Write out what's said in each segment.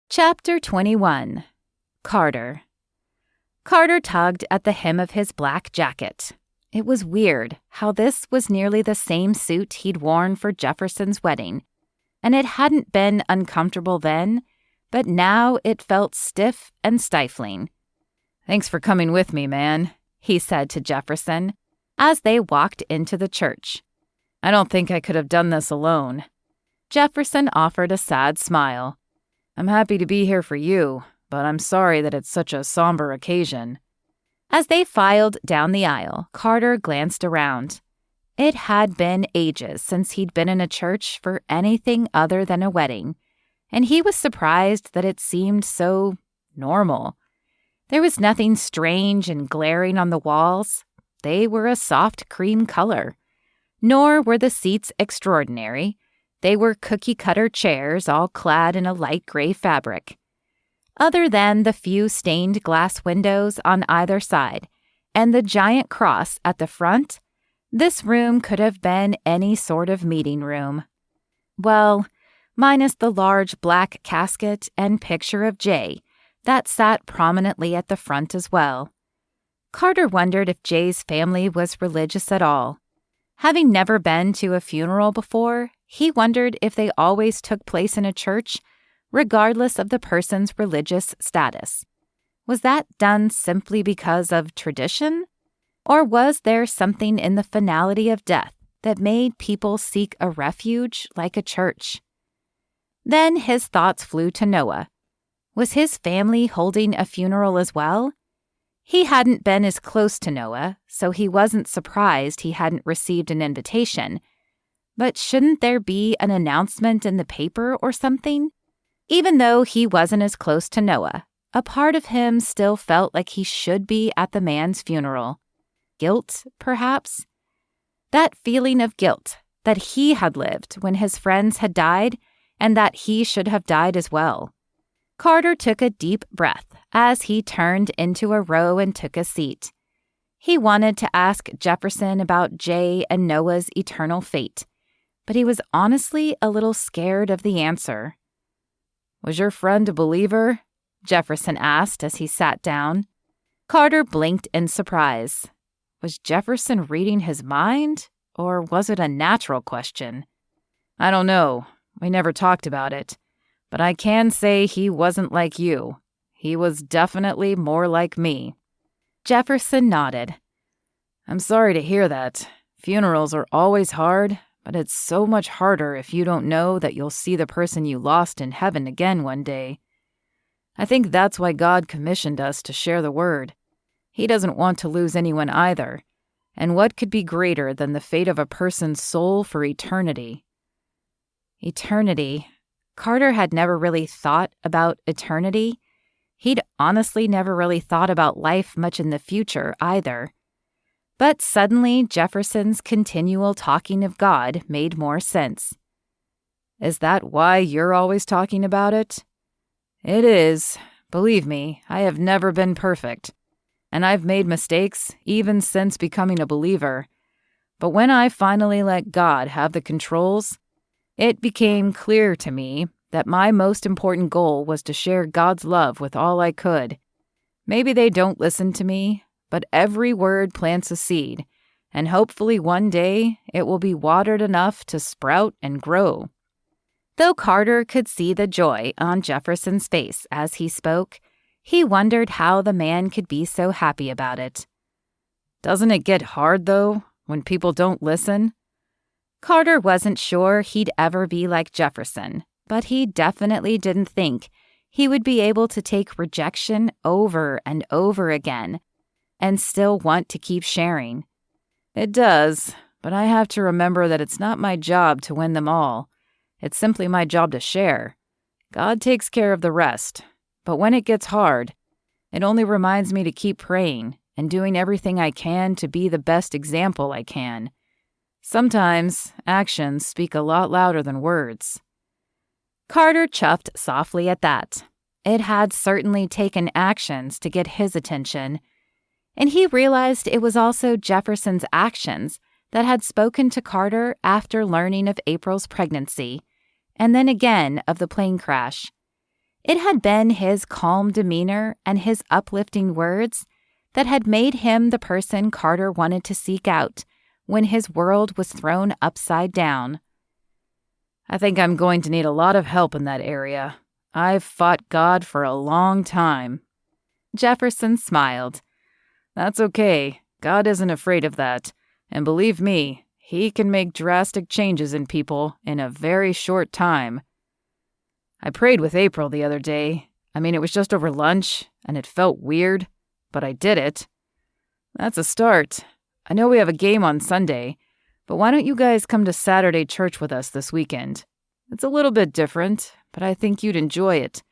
Chapter 21. Carter. Carter tugged at the hem of his black jacket. It was weird how this was nearly the same suit he'd worn for Jefferson's wedding, and it hadn't been uncomfortable then, but now it felt stiff and stifling. "Thanks for coming with me, man," he said to Jefferson as they walked into the church. "I don't think I could have done this alone." Jefferson offered a sad smile. "I'm happy to be here for you, but I'm sorry that it's such a somber occasion." As they filed down the aisle, Carter glanced around. It had been ages since he'd been in a church for anything other than a wedding, and he was surprised that it seemed so normal. There was nothing strange and glaring on the walls. They were a soft cream color. Nor were the seats extraordinary. They were cookie-cutter chairs all clad in a light gray fabric. Other than the few stained glass windows on either side and the giant cross at the front, this room could have been any sort of meeting room. Well, minus the large black casket and picture of Jay that sat prominently at the front as well. Carter wondered if Jay's family was religious at all. Having never been to a funeral before, he wondered if they always took place in a church, regardless of the person's religious status. Was that done simply because of tradition? Or was there something in the finality of death that made people seek a refuge like a church? Then his thoughts flew to Noah. Was his family holding a funeral as well? He hadn't been as close to Noah, so he wasn't surprised he hadn't received an invitation. But shouldn't there be an announcement in the paper or something? Even though he wasn't as close to Noah, a part of him still felt like he should be at the man's funeral. Guilt, perhaps? That feeling of guilt that he had lived when his friends had died and that he should have died as well. Carter took a deep breath as he turned into a row and took a seat. He wanted to ask Jefferson about Jay and Noah's eternal fate, but he was honestly a little scared of the answer. "Was your friend a believer?" Jefferson asked as he sat down. Carter blinked in surprise. Was Jefferson reading his mind, or was it a natural question? "I don't know. We never talked about it. But I can say he wasn't like you. He was definitely more like me." Jefferson nodded. "I'm sorry to hear that. Funerals are always hard, but it's so much harder if you don't know that you'll see the person you lost in heaven again one day. I think that's why God commissioned us to share the word. He doesn't want to lose anyone either. And what could be greater than the fate of a person's soul for eternity?" Eternity. Carter had never really thought about eternity. He'd honestly never really thought about life much in the future either. But suddenly, Jefferson's continual talking of God made more sense. "Is that why you're always talking about it?" "It is. Believe me, I have never been perfect. And I've made mistakes even since becoming a believer. But when I finally let God have the controls, it became clear to me that my most important goal was to share God's love with all I could. Maybe they don't listen to me, but every word plants a seed, and hopefully one day it will be watered enough to sprout and grow." Though Carter could see the joy on Jefferson's face as he spoke, he wondered how the man could be so happy about it. "Doesn't it get hard, though, when people don't listen?" Carter wasn't sure he'd ever be like Jefferson, but he definitely didn't think he would be able to take rejection over and over again and still want to keep sharing. "It does, but I have to remember that it's not my job to win them all. It's simply my job to share. God takes care of the rest. But when it gets hard, it only reminds me to keep praying and doing everything I can to be the best example I can. Sometimes actions speak a lot louder than words." Carter chuffed softly at that. It had certainly taken actions to get his attention, and he realized it was also Jefferson's actions that had spoken to Carter after learning of April's pregnancy, and then again of the plane crash. It had been his calm demeanor and his uplifting words that had made him the person Carter wanted to seek out when his world was thrown upside down. I think I'm going to need a lot of help in that area. I've fought God for a long time. Jefferson smiled. That's okay. God isn't afraid of that. And believe me, He can make drastic changes in people in a very short time. I prayed with April the other day. It was just over lunch, and it felt weird, but I did it. That's a start. I know we have a game on Sunday, but why don't you guys come to Saturday church with us this weekend? It's a little bit different, but I think you'd enjoy it.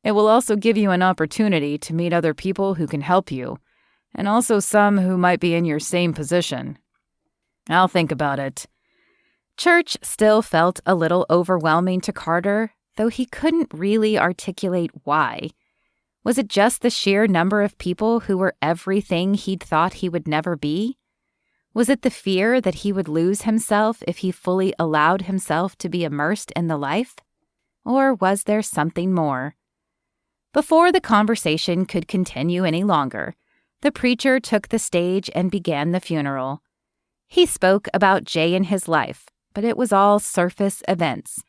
It will also give you an opportunity to meet other people who can help you, and also some who might be in your same position. I'll think about it. Church still felt a little overwhelming to Carter, though he couldn't really articulate why. Was it just the sheer number of people who were everything he'd thought he would never be? Was it the fear that he would lose himself if he fully allowed himself to be immersed in the life? Or was there something more? Before the conversation could continue any longer, the preacher took the stage and began the funeral. He spoke about Jay and his life, but it was all surface events.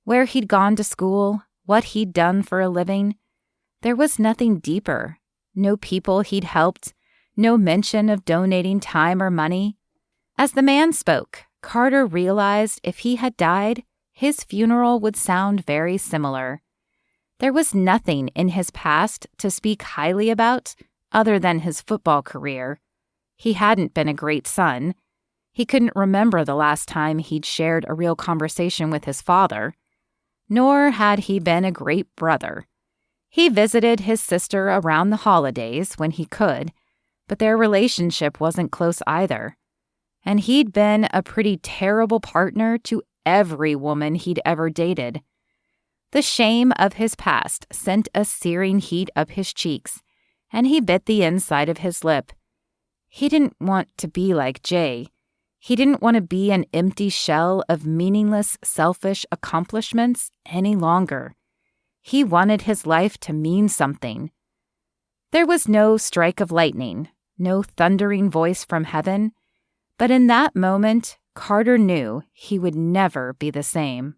Where he'd gone to school, what he'd done for a living. There was nothing deeper, no people he'd helped, no mention of donating time or money. As the man spoke, Carter realized if he had died, his funeral would sound very similar. There was nothing in his past to speak highly about other than his football career. He hadn't been a great son. He couldn't remember the last time he'd shared a real conversation with his father. Nor had he been a great brother. He visited his sister around the holidays when he could, but their relationship wasn't close either. And he'd been a pretty terrible partner to every woman he'd ever dated. The shame of his past sent a searing heat up his cheeks, and he bit the inside of his lip. He didn't want to be like Jay. He didn't want to be an empty shell of meaningless, selfish accomplishments any longer. He wanted his life to mean something. There was no strike of lightning, no thundering voice from heaven, but in that moment, Carter knew he would never be the same.